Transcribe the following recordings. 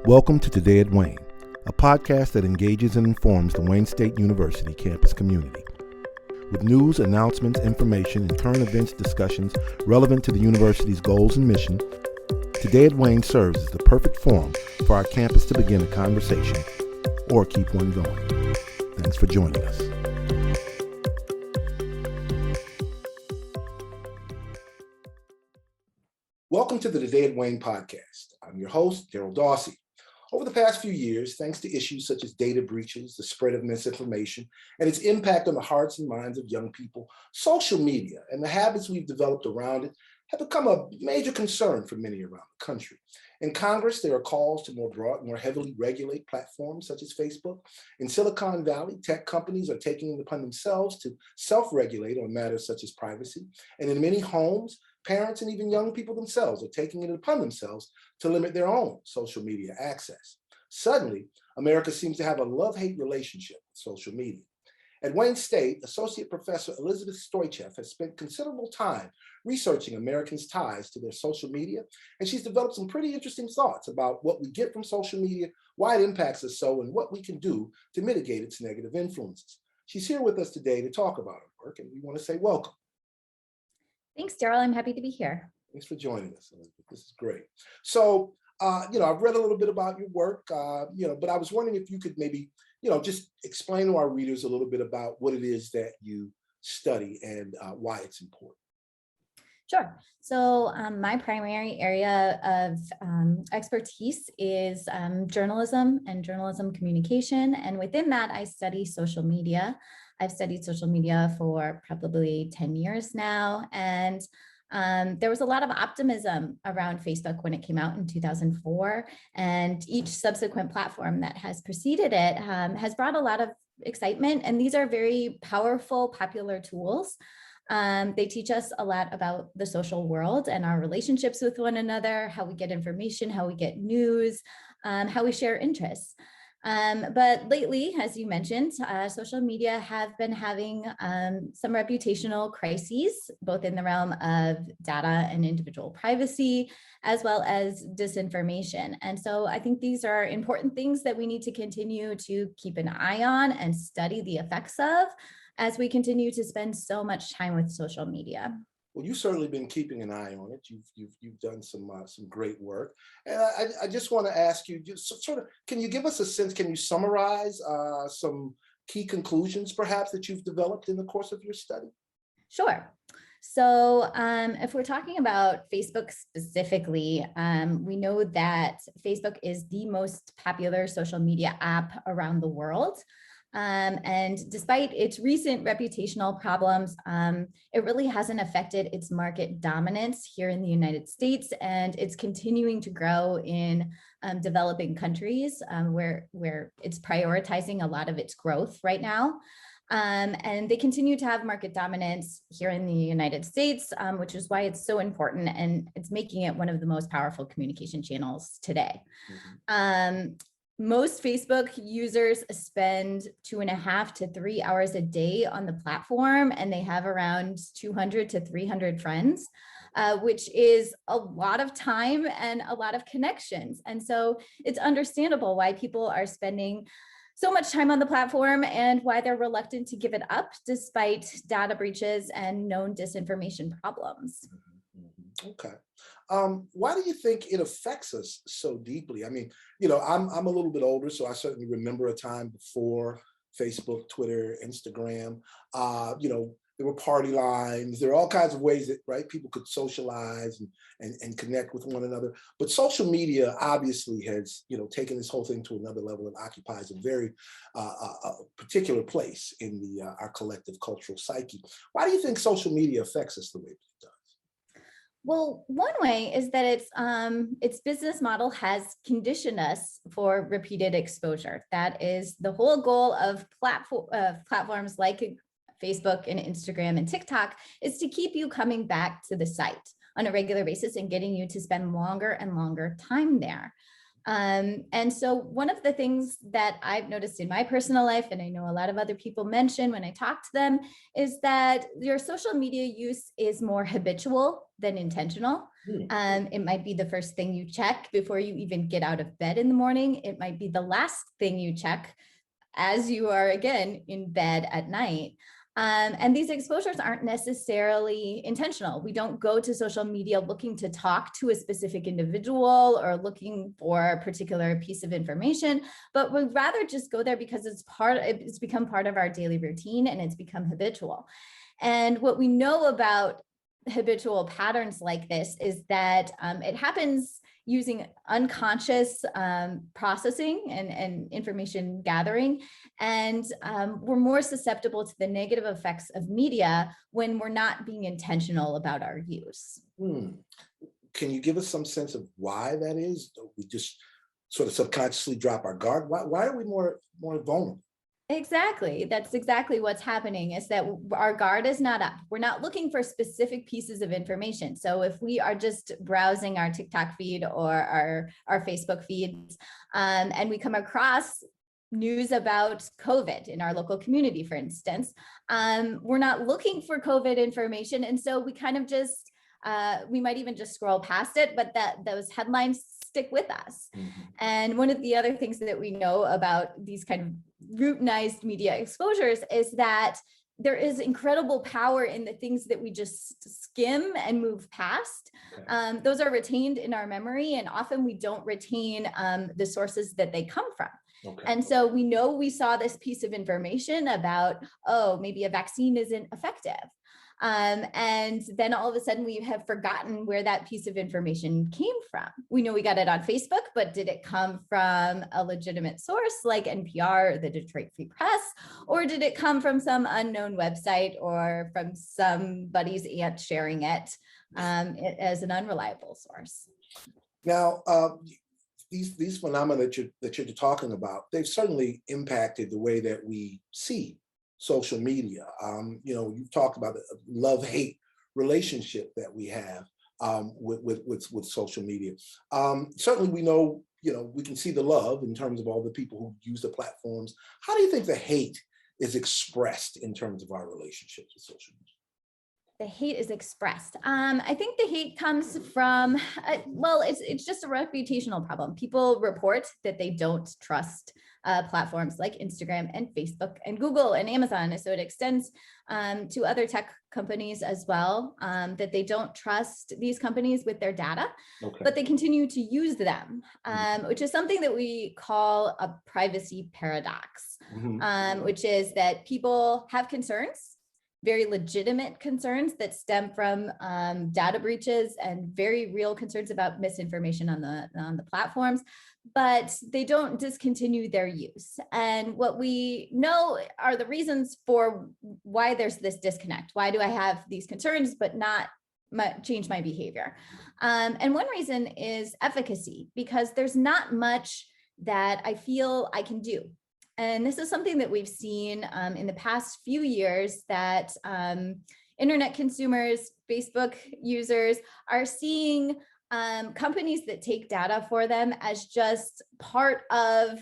Welcome to Today at Wayne, a podcast that engages and informs the Wayne State University campus community. With news, announcements, information, and current events discussions relevant to the university's goals and mission, Today at Wayne serves as the perfect forum for our campus to begin a conversation or keep one going. Thanks for joining us. Welcome to the Today at Wayne podcast. I'm your host, Daryl Dawsey. Over the past few years, thanks to issues such as data breaches, the spread of misinformation, and its impact on the hearts and minds of young people, social media and the habits we've developed around it have become a major concern for many around the country. In Congress, there are calls to more heavily regulate platforms such as Facebook. In Silicon Valley, tech companies are taking it upon themselves to self-regulate on matters such as privacy. And in many homes, parents and even young people themselves are taking it upon themselves to limit their own social media access. Suddenly, America seems to have a love-hate relationship with social media. At Wayne State, Associate Professor Elizabeth Stoycheff has spent considerable time researching Americans' ties to their social media, and she's developed some pretty interesting thoughts about what we get from social media, why it impacts us so, and what we can do to mitigate its negative influences. She's here with us today to talk about her work, and we want to say welcome. Thanks, Daryl. I'm happy to be here. Thanks for joining us, Elizabeth. This is great. So, I've read a little bit about your work, but I was wondering if you could maybe, just explain to our readers a little bit about what it is that you study and why it's important. Sure. So my primary area of expertise is journalism and journalism communication. And within that, I study social media. I've studied social media for probably 10 years now. And there was a lot of optimism around Facebook when it came out in 2004. And each subsequent platform that has preceded it has brought a lot of excitement. And these are very powerful, popular tools. They teach us a lot about the social world and our relationships with one another, how we get information, how we get news, how we share interests. But lately, as you mentioned, social media have been having some reputational crises, both in the realm of data and individual privacy, as well as disinformation. And so I think these are important things that we need to continue to keep an eye on and study the effects of as we continue to spend so much time with social media. Well, you've certainly been keeping an eye on it. You've done some great work, and I just want to ask you, just sort of, can you give us a sense? Can you summarize some key conclusions, perhaps, that you've developed in the course of your study? Sure. So if we're talking about Facebook specifically, we know that Facebook is the most popular social media app around the world. And despite its recent reputational problems, it really hasn't affected its market dominance here in the United States, and it's continuing to grow in developing countries where it's prioritizing a lot of its growth right now. And they continue to have market dominance here in the United States, which is why it's so important, and it's making it one of the most powerful communication channels today. Mm-hmm. Most Facebook users spend 2.5 to 3 hours a day on the platform, and they have around 200 to 300 friends, which is a lot of time and a lot of connections. And so it's understandable why people are spending so much time on the platform and why they're reluctant to give it up despite data breaches and known disinformation problems. Okay. Why do you think it affects us so deeply? I mean, I'm a little bit older, so I certainly remember a time before Facebook, Twitter, Instagram. There were party lines. There are all kinds of ways that, right, people could socialize and connect with one another. But social media obviously has, taken this whole thing to another level and occupies a very particular place in our collective cultural psyche. Why do you think social media affects us the way it does? Well, one way is that its business model has conditioned us for repeated exposure. That is the whole goal of platforms like Facebook and Instagram and TikTok, is to keep you coming back to the site on a regular basis and getting you to spend longer and longer time there. And so one of the things that I've noticed in my personal life, and I know a lot of other people mention when I talk to them, is that your social media use is more habitual than intentional. It might be the first thing you check before you even get out of bed in the morning. It might be the last thing you check as you are again in bed at night. And these exposures aren't necessarily intentional. We don't go to social media looking to talk to a specific individual or looking for a particular piece of information, but we'd rather just go there because it's become part of our daily routine and it's become habitual. And what we know about habitual patterns like this is that it happens using unconscious processing and information gathering. And we're more susceptible to the negative effects of media when we're not being intentional about our use. Can you give us some sense of why that is? We just sort of subconsciously drop our guard. Why are we more vulnerable? Exactly. That's exactly what's happening, is that our guard is not up. We're not looking for specific pieces of information. So if we are just browsing our TikTok feed or our Facebook feeds, and we come across news about COVID in our local community, for instance, we're not looking for COVID information. And so we kind of just, we might even just scroll past it, but those headlines stick with us. And one of the other things that we know about these kind of routinized media exposures is that there is incredible power in the things that we just skim and move past. Those are retained in our memory, and often we don't retain the sources that they come from. And so we know we saw this piece of information about, oh, maybe a vaccine isn't effective. And then all of a sudden we have forgotten where that piece of information came from. We know we got it on Facebook, but did it come from a legitimate source like NPR or the Detroit Free Press, or did it come from some unknown website or from somebody's aunt sharing it as an unreliable source? Now, these phenomena that you're talking about, they've certainly impacted the way that we see social media. You've talked about the love-hate relationship that we have with social media. Certainly we know, we can see the love in terms of all the people who use the platforms. How do you think the hate is expressed in terms of our relationships with social media? The hate is expressed. I think the hate comes from, well, it's just a reputational problem. People report that they don't trust platforms like Instagram and Facebook and Google and Amazon. So it extends to other tech companies as well, that they don't trust these companies with their data, but they continue to use them, which is something that we call a privacy paradox, which is that people have concerns, very legitimate concerns that stem from data breaches and very real concerns about misinformation on the platforms, but they don't discontinue their use. And what we know are the reasons for why there's this disconnect. Why do I have these concerns but not change my behavior? And one reason is efficacy, because there's not much that I feel I can do. And this is something that we've seen in the past few years, that internet consumers, Facebook users are seeing companies that take data for them as just part of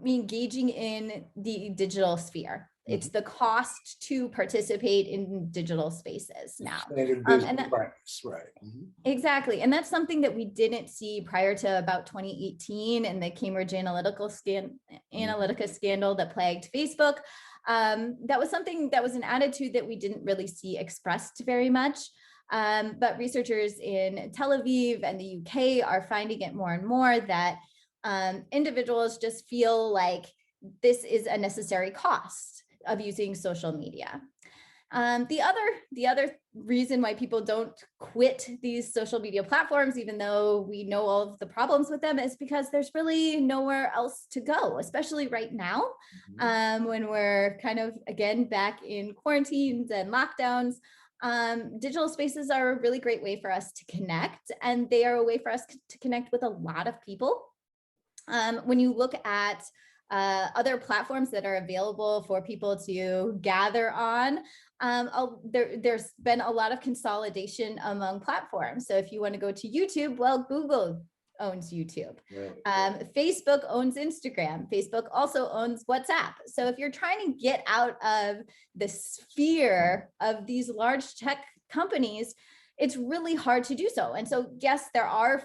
engaging in the digital sphere. It's the cost to participate in digital spaces now. And that, practice, right. Exactly. And that's something that we didn't see prior to about 2018 and the Cambridge Analytica scandal that plagued Facebook. That was something that was an attitude that we didn't really see expressed very much. But researchers in Tel Aviv and the UK are finding it more and more that individuals just feel like this is a necessary cost of using social media. The other reason why people don't quit these social media platforms, even though we know all of the problems with them, is because there's really nowhere else to go, especially right now, when we're kind of, again, back in quarantines and lockdowns. Digital spaces are a really great way for us to connect, and they are a way for us to connect with a lot of people. When you look at other platforms that are available for people to gather on, there's been a lot of consolidation among platforms. So if you want to go to YouTube, well, Google owns YouTube. Right. Facebook owns Instagram. Facebook also owns WhatsApp. So if you're trying to get out of the sphere of these large tech companies, it's really hard to do so. And so, yes, there are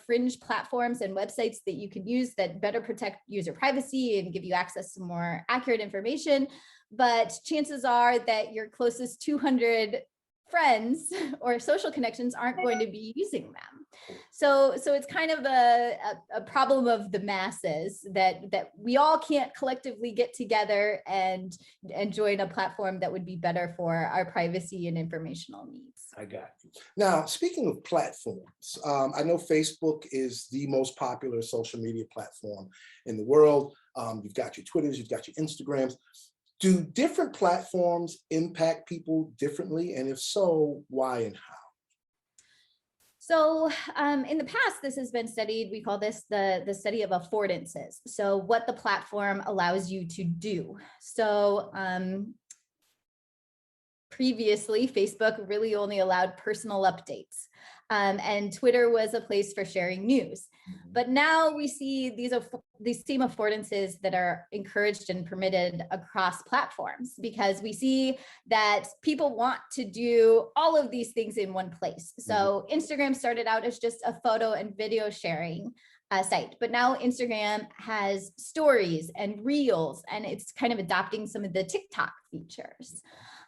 fringe platforms and websites that you can use that better protect user privacy and give you access to more accurate information. But chances are that your closest 200 friends or social connections aren't going to be using them. So it's kind of a problem of the masses that we all can't collectively get together and join a platform that would be better for our privacy and informational needs. I got you. Now, speaking of platforms, I know Facebook is the most popular social media platform in the world. You've got your Twitters, you've got your Instagrams. Do different platforms impact people differently? And if so, why and how? So in the past, this has been studied. We call this the study of affordances. So what the platform allows you to do. So previously, Facebook really only allowed personal updates. And Twitter was a place for sharing news. But now we see these same affordances that are encouraged and permitted across platforms, because we see that people want to do all of these things in one place. So Instagram started out as just a photo and video sharing site, but now Instagram has stories and reels, and it's kind of adopting some of the TikTok features.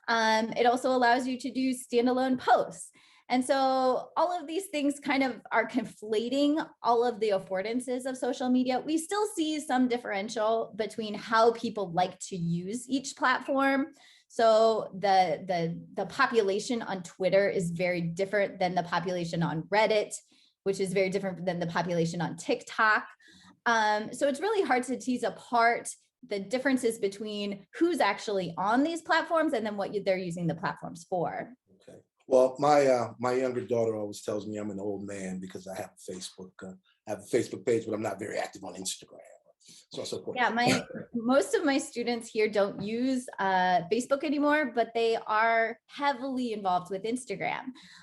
It also allows you to do standalone posts. And so all of these things kind of are conflating all of the affordances of social media. We still see some differential between how people like to use each platform. So the population on Twitter is very different than the population on Reddit, which is very different than the population on TikTok. So it's really hard to tease apart the differences between who's actually on these platforms and then what they're using the platforms for. Okay. Well, my younger daughter always tells me I'm an old man because I have a Facebook page, but I'm not very active on Instagram. So yeah, most of my students here don't use Facebook anymore, but they are heavily involved with Instagram.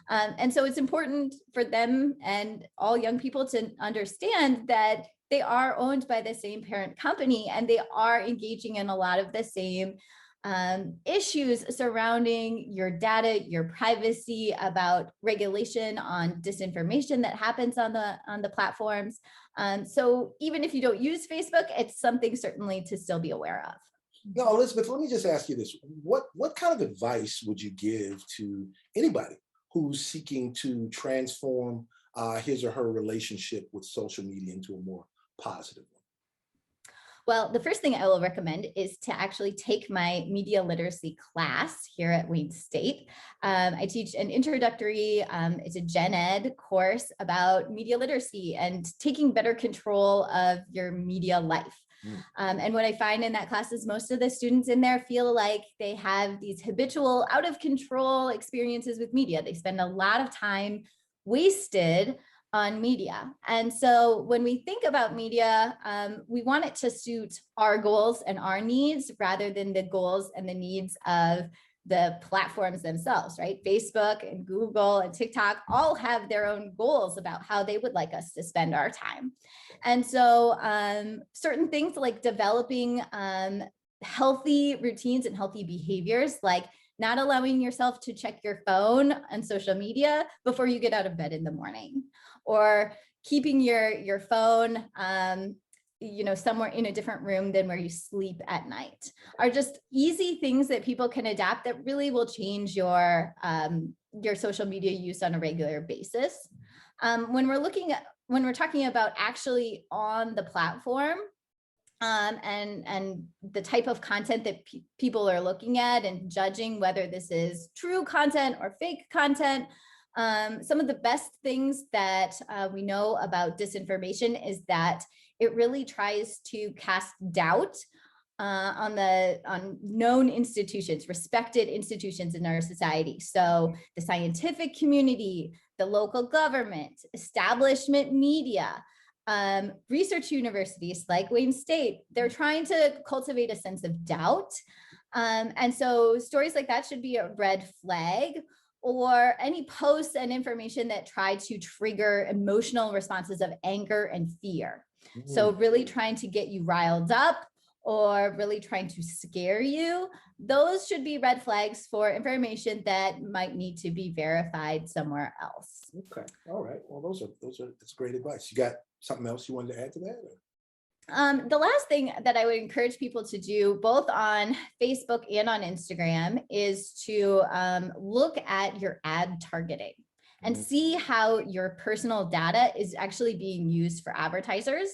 And so it's important for them and all young people to understand that they are owned by the same parent company, and they are engaging in a lot of the same issues surrounding your data, your privacy, about regulation on disinformation that happens on the platforms. So even if you don't use Facebook, it's something certainly to still be aware of. Now, Elizabeth, let me just ask you this. What kind of advice would you give to anybody who's seeking to transform his or her relationship with social media into a more positive one? Well, the first thing I will recommend is to actually take my media literacy class here at Wayne State. I teach an introductory, it's a gen ed course about media literacy and taking better control of your media life. And what I find in that class is most of the students in there feel like they have these habitual, out of control experiences with media. They spend a lot of time wasted on media. And so when we think about media, we want it to suit our goals and our needs rather than the goals and the needs of the platforms themselves, right? Facebook and Google and TikTok all have their own goals about how they would like us to spend our time. And so certain things like developing healthy routines and healthy behaviors, like not allowing yourself to check your phone and social media before you get out of bed in the morning, or keeping your phone somewhere in a different room than where you sleep at night, are just easy things that people can adapt that really will change your social media use on a regular basis. When we're talking about actually on the platform, and the type of content that people are looking at and judging whether this is true content or fake content. Some of the best things that we know about disinformation is that it really tries to cast doubt on known institutions, respected institutions in our society. So the scientific community, the local government, establishment media, research universities like Wayne State, they're trying to cultivate a sense of doubt. And so stories like that should be a red flag. or any posts and information that try to trigger emotional responses of anger and fear. So really trying to get you riled up or really trying to scare you, those should be red flags for information that might need to be verified somewhere else. Okay. All right. Well, that's great advice. You got something else you wanted to add to that? The last thing that I would encourage people to do, both on Facebook and on Instagram, is to look at your ad targeting and see how your personal data is actually being used for advertisers.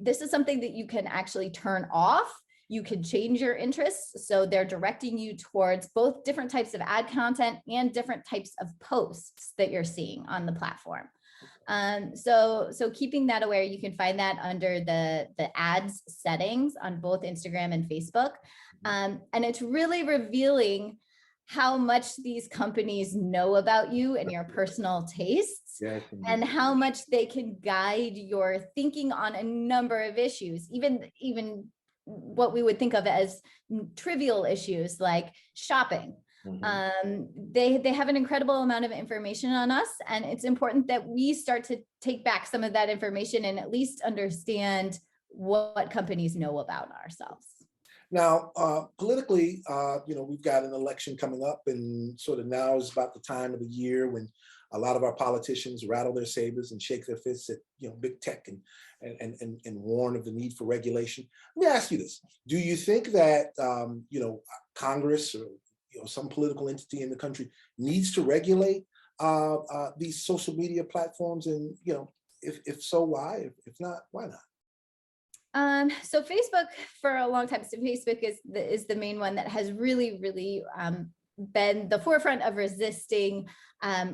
This is something that you can actually turn off. You can change your interests, so they're directing you towards both different types of ad content and different types of posts that you're seeing on the platform. So keeping that aware, you can find that under the ads settings on both Instagram and Facebook. And it's really revealing how much these companies know about you and your personal tastes, and how much they can guide your thinking on a number of issues, even what we would think of as trivial issues like shopping. They have an incredible amount of information on us, and it's important that we start to take back some of that information and at least understand what companies know about ourselves. Now, politically, we've got an election coming up, and sort of now is about the time of the year when a lot of our politicians rattle their sabers and shake their fists at big tech and warn of the need for regulation. Let me ask you this: do you think that Congress or some political entity in the country needs to regulate these social media platforms, and if so, why? If not, why not? So Facebook, for a long time, so Facebook is the main one that has really been the forefront of resisting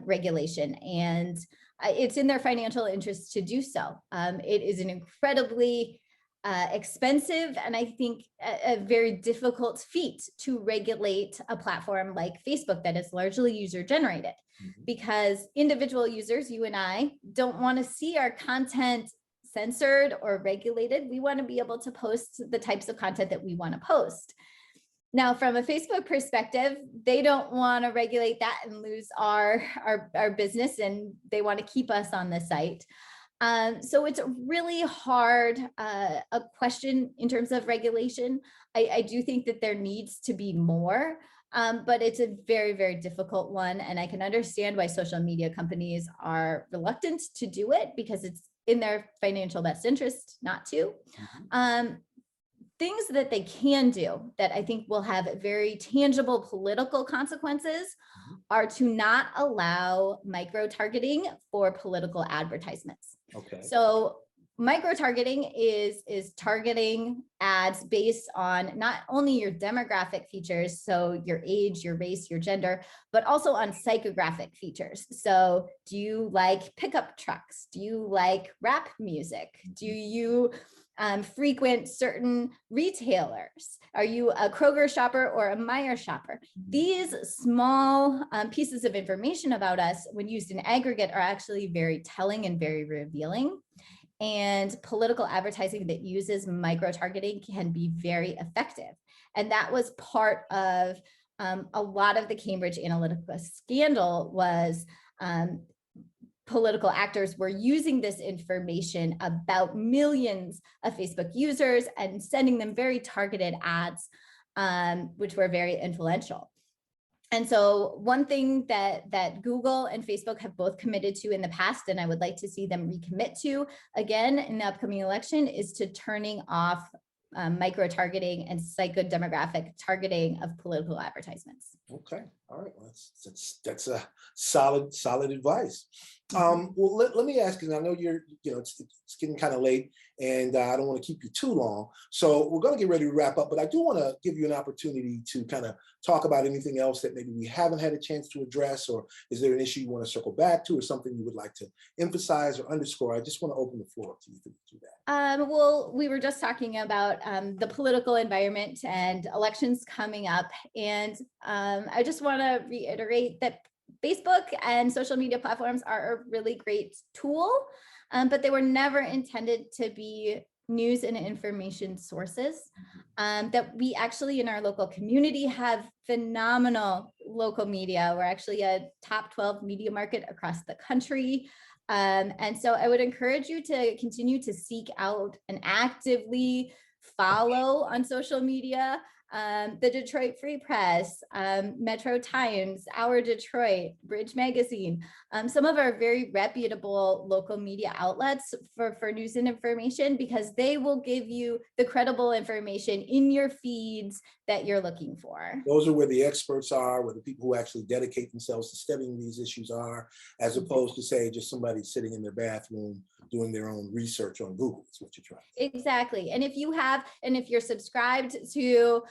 regulation, and it's in their financial interest to do so. It is an incredibly expensive and I think a very difficult feat to regulate a platform like Facebook that is largely user generated, because individual users, you and I, don't want to see our content censored or regulated. We want to be able to post the types of content that we want to post. Now, from a Facebook perspective, they don't want to regulate that and lose our business, and they want to keep us on the site. So it's really hard a question in terms of regulation. I do think that there needs to be more, but it's a very difficult one. And I can understand why social media companies are reluctant to do it, because it's in their financial best interest not to. Things that they can do that I think will have very tangible political consequences are to not allow micro-targeting for political advertisements. Okay. So micro-targeting is targeting ads based on not only your demographic features, so your age, your race, your gender, but also on psychographic features. So do you like pickup trucks? Do you like rap music? Do you frequent certain retailers? Are you a Kroger shopper or a Meijer shopper? These small pieces of information about us, when used in aggregate, are actually very telling and very revealing. And political advertising that uses micro-targeting can be very effective. And that was part of a lot of the Cambridge Analytica scandal was political actors were using this information about millions of Facebook users and sending them very targeted ads, which were very influential. And so one thing that Google and Facebook have both committed to in the past, and I would like to see them recommit to again in the upcoming election, is to turning off micro-targeting and psychodemographic targeting of political advertisements. Okay, all right, well, that's a solid advice. Well, let me ask, because I know it's getting kind of late, and I don't want to keep you too long. So we're going to get ready to wrap up, but I do want to give you an opportunity to kind of talk about anything else that maybe we haven't had a chance to address, or is there an issue you want to circle back to, or something you would like to emphasize or underscore? I just want to open the floor to you to do that. Well, we were just talking about the political environment and elections coming up, and I just want to reiterate that Facebook and social media platforms are a really great tool, but they were never intended to be news and information sources. That we actually in our local community have phenomenal local media. We're actually a top 12 media market across the country. And so I would encourage you to continue to seek out and actively follow on social media. The Detroit Free Press, Metro Times, Our Detroit, Bridge Magazine, some of our very reputable local media outlets for news and information, because they will give you the credible information in your feeds that you're looking for. Those are where the experts are, where the people who actually dedicate themselves to studying these issues are, as opposed to, say, just somebody sitting in their bathroom doing their own research on Google, is what you're trying to say. Exactly. And if you're subscribed to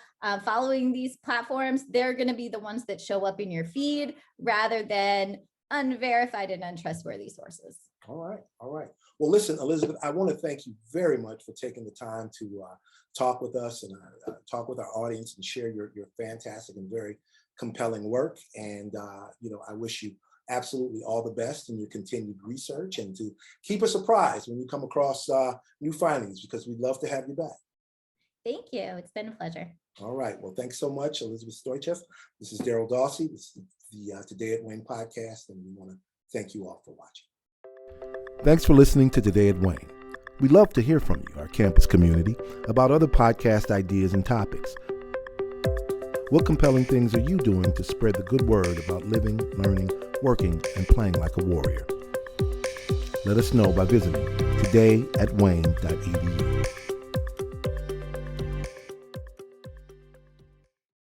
following these platforms, they're going to be the ones that show up in your feed rather than unverified and untrustworthy sources. All right. Well, listen, Elizabeth, I want to thank you very much for taking the time to talk with us and talk with our audience and share your fantastic and very compelling work. And, I wish you absolutely all the best in your continued research, and to keep us apprised when you come across new findings, because we'd love to have you back. Thank you. It's been a pleasure. All right. Well, thanks so much, Elizabeth Stoycheff. This is Daryl Dawsey. This is the Today at Wayne podcast, and we want to thank you all for watching. Thanks for listening to Today at Wayne. We'd love to hear from you, our campus community, about other podcast ideas and topics. What compelling things are you doing to spread the good word about living, learning, working, and playing like a warrior? Let us know by visiting todayatwayne.edu.